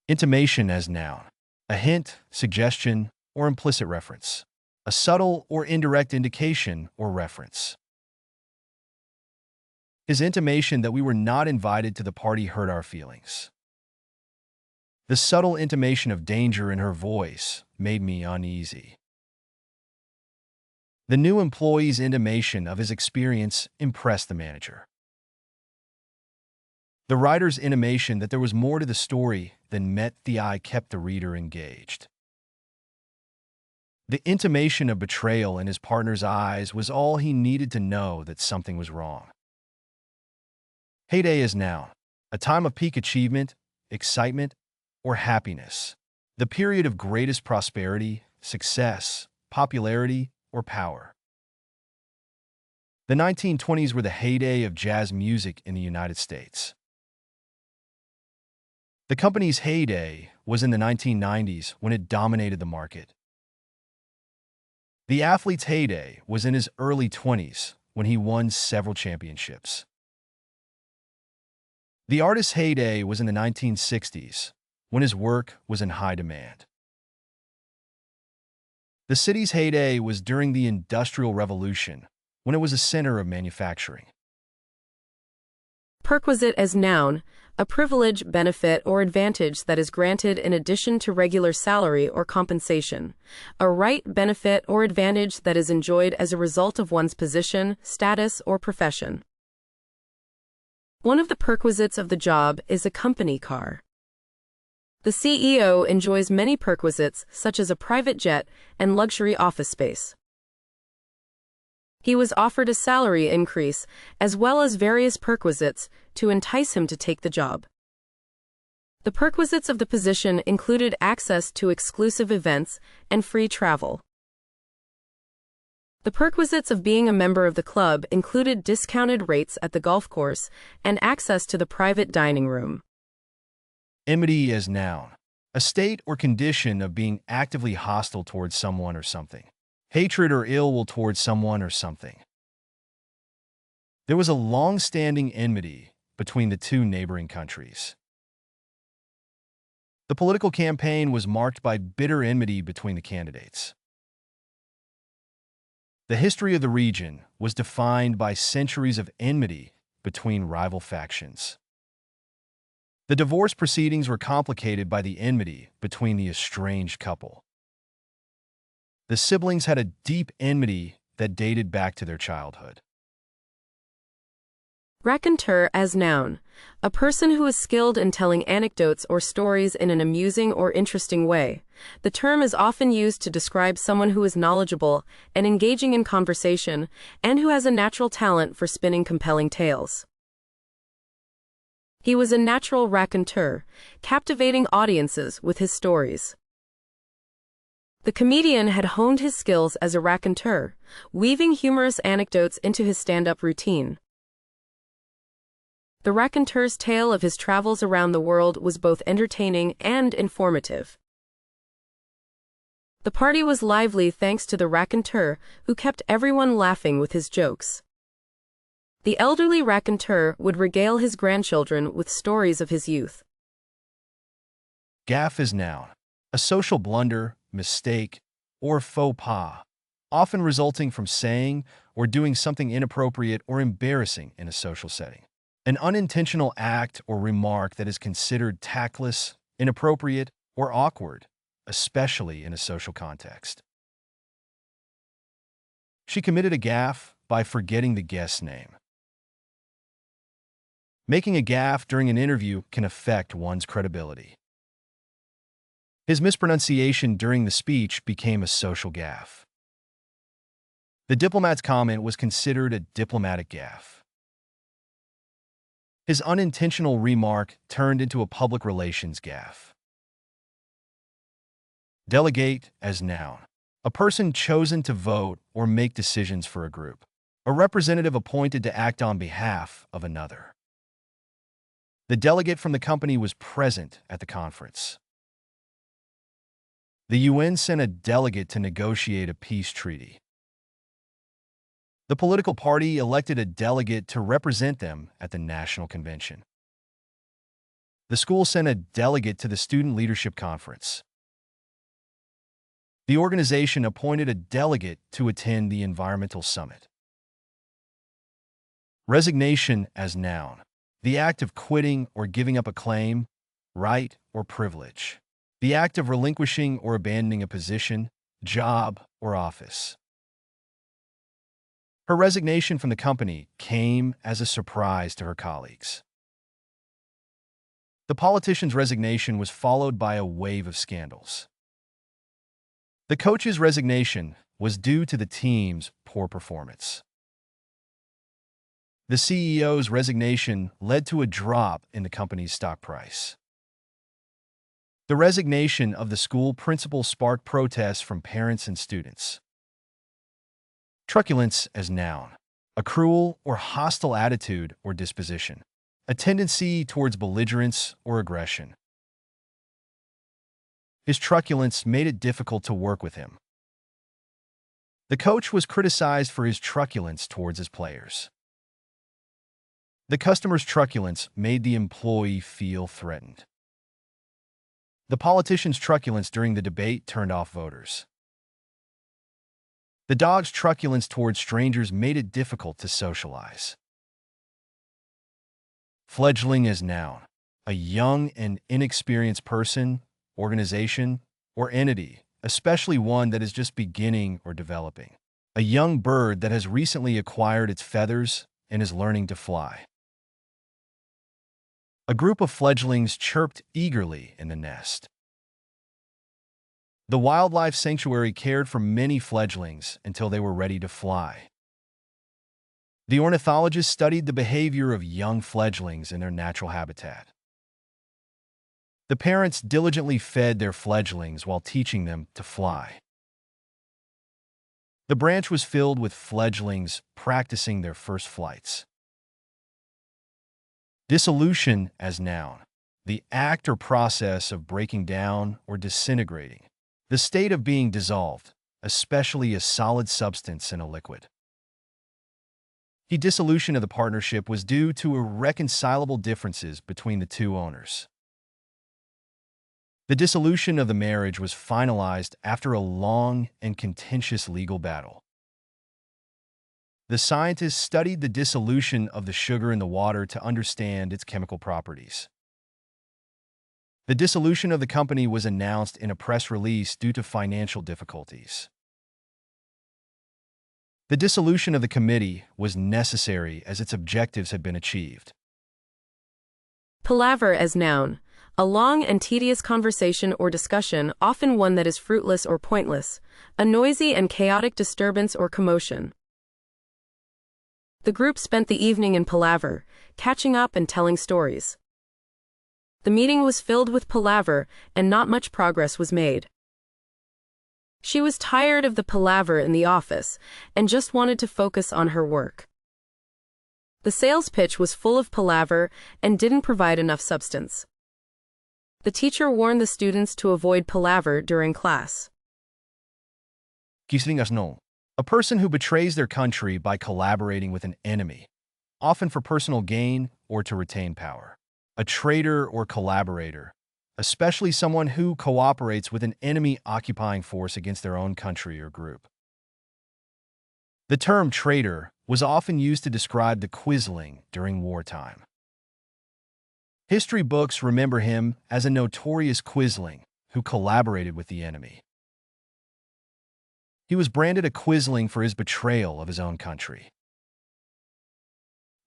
Intimation as noun. A hint, suggestion, or implicit reference. A subtle or indirect indication or reference. His intimation that we were not invited to the party hurt our feelings. The subtle intimation of danger in her voice made me uneasy. The new employee's intimation of his experience impressed the manager. The writer's intimation that there was more to the story than met the eye kept the reader engaged. The intimation of betrayal in his partner's eyes was all he needed to know that something was wrong. Heyday is noun. A time of peak achievement, excitement, or happiness. The period of greatest prosperity, success, popularity, or power. The 1920s were the heyday of jazz music in the United States. The company's heyday was in the 1990s when it dominated the market. The athlete's heyday was in his early 20s when he won several championships. The artist's heyday was in the 1960s when his work was in high demand. The city's heyday was during the Industrial Revolution when it was a center of manufacturing. Perquisite as noun, a privilege, benefit, or advantage that is granted in addition to regular salary or compensation. A right, benefit, or advantage that is enjoyed as a result of one's position, status, or profession. One of the perquisites of the job is a company car. The CEO enjoys many perquisites such as a private jet and luxury office space. He was offered a salary increase as well as various perquisites to entice him to take the job. The perquisites of the position included access to exclusive events and free travel. The perquisites of being a member of the club included discounted rates at the golf course and access to the private dining room. Enmity as noun. A state or condition of being actively hostile towards someone or something. Hatred or ill will towards someone or something. There was a long-standing enmity between the two neighboring countries. The political campaign was marked by bitter enmity between the candidates. The history of the region was defined by centuries of enmity between rival factions. The divorce proceedings were complicated by the enmity between the estranged couple. The siblings had a deep enmity that dated back to their childhood. Raconteur as noun, a person who is skilled in telling anecdotes or stories in an amusing or interesting way. The term is often used to describe someone who is knowledgeable and engaging in conversation and who has a natural talent for spinning compelling tales. He was a natural raconteur, captivating audiences with his stories. The comedian had honed his skills as a raconteur, weaving humorous anecdotes into his stand-up routine. The raconteur's tale of his travels around the world was both entertaining and informative. The party was lively thanks to the raconteur, who kept everyone laughing with his jokes. The elderly raconteur would regale his grandchildren with stories of his youth. Gaffe is noun. A social blunder, mistake, or faux pas, often resulting from saying or doing something inappropriate or embarrassing in a social setting. An unintentional act or remark that is considered tactless, inappropriate, or awkward, especially in a social context. She committed a gaffe by forgetting the guest's name. Making a gaffe during an interview can affect one's credibility. His mispronunciation during the speech became a social gaffe. The diplomat's comment was considered a diplomatic gaffe. His unintentional remark turned into a public relations gaffe. Delegate as noun. A person chosen to vote or make decisions for a group. A representative appointed to act on behalf of another. The delegate from the company was present at the conference. The UN sent a delegate to negotiate a peace treaty. The political party elected a delegate to represent them at the National Convention. The school sent a delegate to the Student Leadership Conference. The organization appointed a delegate to attend the Environmental Summit. Resignation as noun. The act of quitting or giving up a claim, right, or privilege. The act of relinquishing or abandoning a position, job, or office. Her resignation from the company came as a surprise to her colleagues. The politician's resignation was followed by a wave of scandals. The coach's resignation was due to the team's poor performance. The CEO's resignation led to a drop in the company's stock price. The resignation of the school principal sparked protests from parents and students. Truculence as noun. A cruel or hostile attitude or disposition. A tendency towards belligerence or aggression. His truculence made it difficult to work with him. The coach was criticized for his truculence towards his players. The customer's truculence made the employee feel threatened. The politician's truculence during the debate turned off voters. The dog's truculence towards strangers made it difficult to socialize. Fledgling as noun. A young and inexperienced person, organization, or entity, especially one that is just beginning or developing. A young bird that has recently acquired its feathers and is learning to fly. A group of fledglings chirped eagerly in the nest. The wildlife sanctuary cared for many fledglings until they were ready to fly. The ornithologist studied the behavior of young fledglings in their natural habitat. The parents diligently fed their fledglings while teaching them to fly. The branch was filled with fledglings practicing their first flights. Dissolution as noun. The act or process of breaking down or disintegrating. The state of being dissolved, especially a solid substance in a liquid. The dissolution of the partnership was due to irreconcilable differences between the two owners. The dissolution of the marriage was finalized after a long and contentious legal battle. The scientists studied the dissolution of the sugar in the water to understand its chemical properties. The dissolution of the company was announced in a press release due to financial difficulties. The dissolution of the committee was necessary as its objectives had been achieved. Palaver as noun. A long and tedious conversation or discussion, often one that is fruitless or pointless. A noisy and chaotic disturbance or commotion. The group spent the evening in palaver, catching up and telling stories. The meeting was filled with palaver, and not much progress was made. She was tired of the palaver in the office, and just wanted to focus on her work. The sales pitch was full of palaver and didn't provide enough substance. The teacher warned the students to avoid palaver during class. Quisling as noun. A person who betrays their country by collaborating with an enemy, often for personal gain or to retain power. A traitor or collaborator, especially someone who cooperates with an enemy occupying force against their own country or group. The term traitor was often used to describe the quisling during wartime. History books remember him as a notorious quisling who collaborated with the enemy. He was branded a quisling for his betrayal of his own country.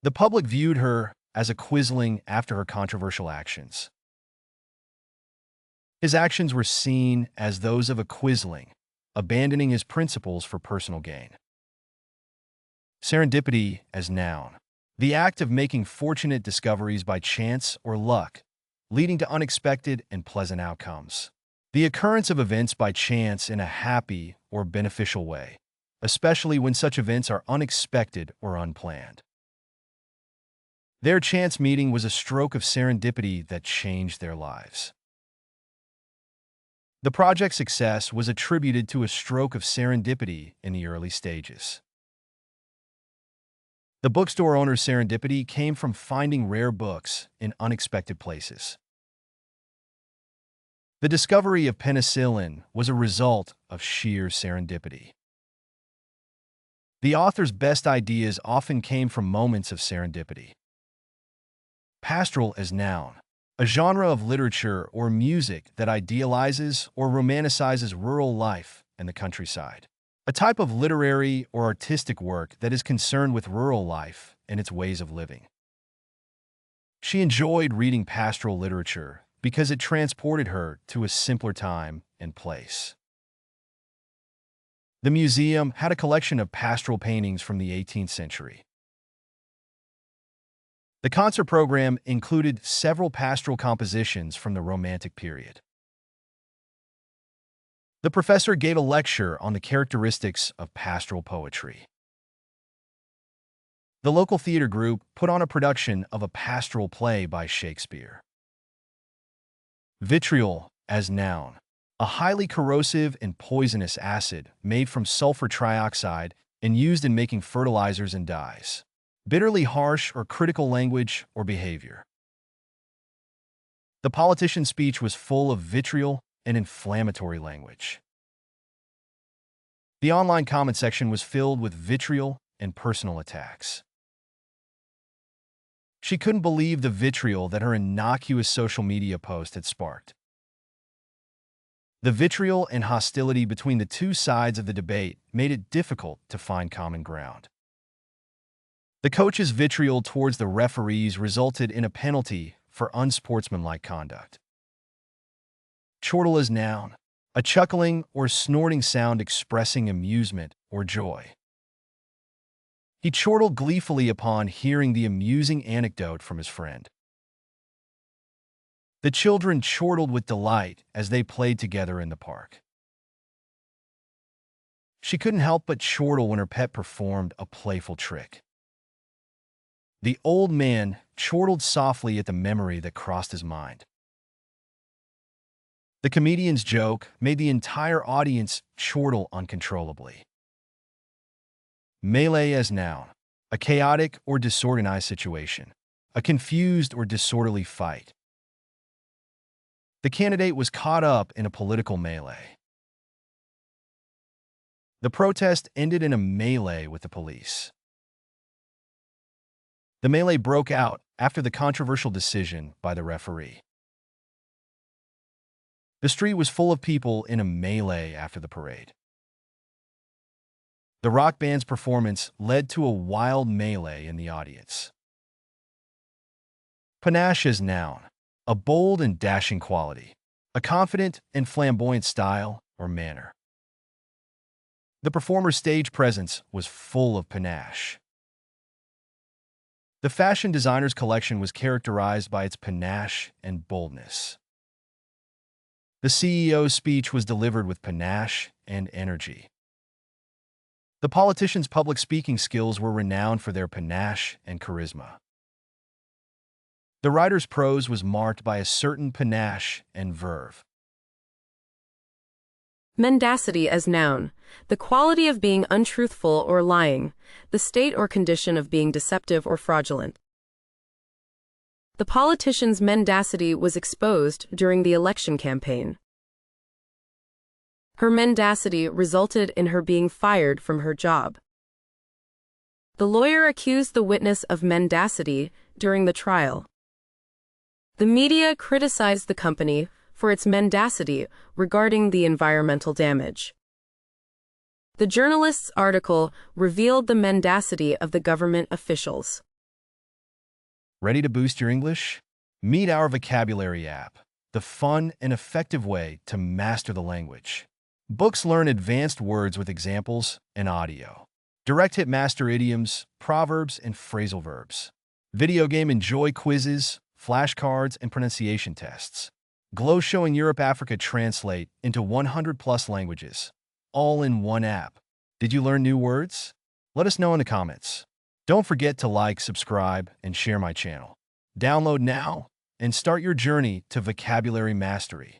The public viewed her as a quisling after her controversial actions. His actions were seen as those of a quisling, abandoning his principles for personal gain. Serendipity as noun. The act of making fortunate discoveries by chance or luck, leading to unexpected and pleasant outcomes. The occurrence of events by chance in a happy or beneficial way, especially when such events are unexpected or unplanned. Their chance meeting was a stroke of serendipity that changed their lives. The project's success was attributed to a stroke of serendipity in the early stages. The bookstore owner's serendipity came from finding rare books in unexpected places. The discovery of penicillin was a result of sheer serendipity. The author's best ideas often came from moments of serendipity. Pastoral as noun, a genre of literature or music that idealizes or romanticizes rural life and the countryside. A type of literary or artistic work that is concerned with rural life and its ways of living. She enjoyed reading pastoral literature because it transported her to a simpler time and place. The museum had a collection of pastoral paintings from the 18th century. The concert program included several pastoral compositions from the Romantic period. The professor gave a lecture on the characteristics of pastoral poetry. The local theater group put on a production of a pastoral play by Shakespeare. Vitriol as noun, a highly corrosive and poisonous acid made from sulfur trioxide and used in making fertilizers and dyes. Bitterly harsh or critical language or behavior. The politician's speech was full of vitriol and inflammatory language. The online comment section was filled with vitriol and personal attacks. She couldn't believe the vitriol that her innocuous social media post had sparked. The vitriol and hostility between the two sides of the debate made it difficult to find common ground. The coach's vitriol towards the referees resulted in a penalty for unsportsmanlike conduct. Chortle as noun, a chuckling or snorting sound expressing amusement or joy. He chortled gleefully upon hearing the amusing anecdote from his friend. The children chortled with delight as they played together in the park. She couldn't help but chortle when her pet performed a playful trick. The old man chortled softly at the memory that crossed his mind. The comedian's joke made the entire audience chortle uncontrollably. Melee as noun, a chaotic or disorganized situation, a confused or disorderly fight. The candidate was caught up in a political melee. The protest ended in a melee with the police. The melee broke out after the controversial decision by the referee. The street was full of people in a melee after the parade. The rock band's performance led to a wild melee in the audience. Panache as noun, a bold and dashing quality, a confident and flamboyant style or manner. The performer's stage presence was full of panache. The fashion designer's collection was characterized by its panache and boldness. The CEO's speech was delivered with panache and energy. The politician's public speaking skills were renowned for their panache and charisma. The writer's prose was marked by a certain panache and verve. Mendacity as noun, the quality of being untruthful or lying, the state or condition of being deceptive or fraudulent. The politician's mendacity was exposed during the election campaign. Her mendacity resulted in her being fired from her job. The lawyer accused the witness of mendacity during the trial. The media criticized the company for its mendacity regarding the environmental damage. The journalist's article revealed the mendacity of the government officials. Ready to boost your English? Meet our vocabulary app, the fun and effective way to master the language. Books learn advanced words with examples and audio. Direct hit master idioms, proverbs, and phrasal verbs. Video game enjoy quizzes, flashcards, and pronunciation tests. Glow showing Europe Africa translate into 100+ languages, all in one app. Did you learn new words? Let us know in the comments. Don't forget to like, subscribe, and share my channel. Download now and start your journey to vocabulary mastery.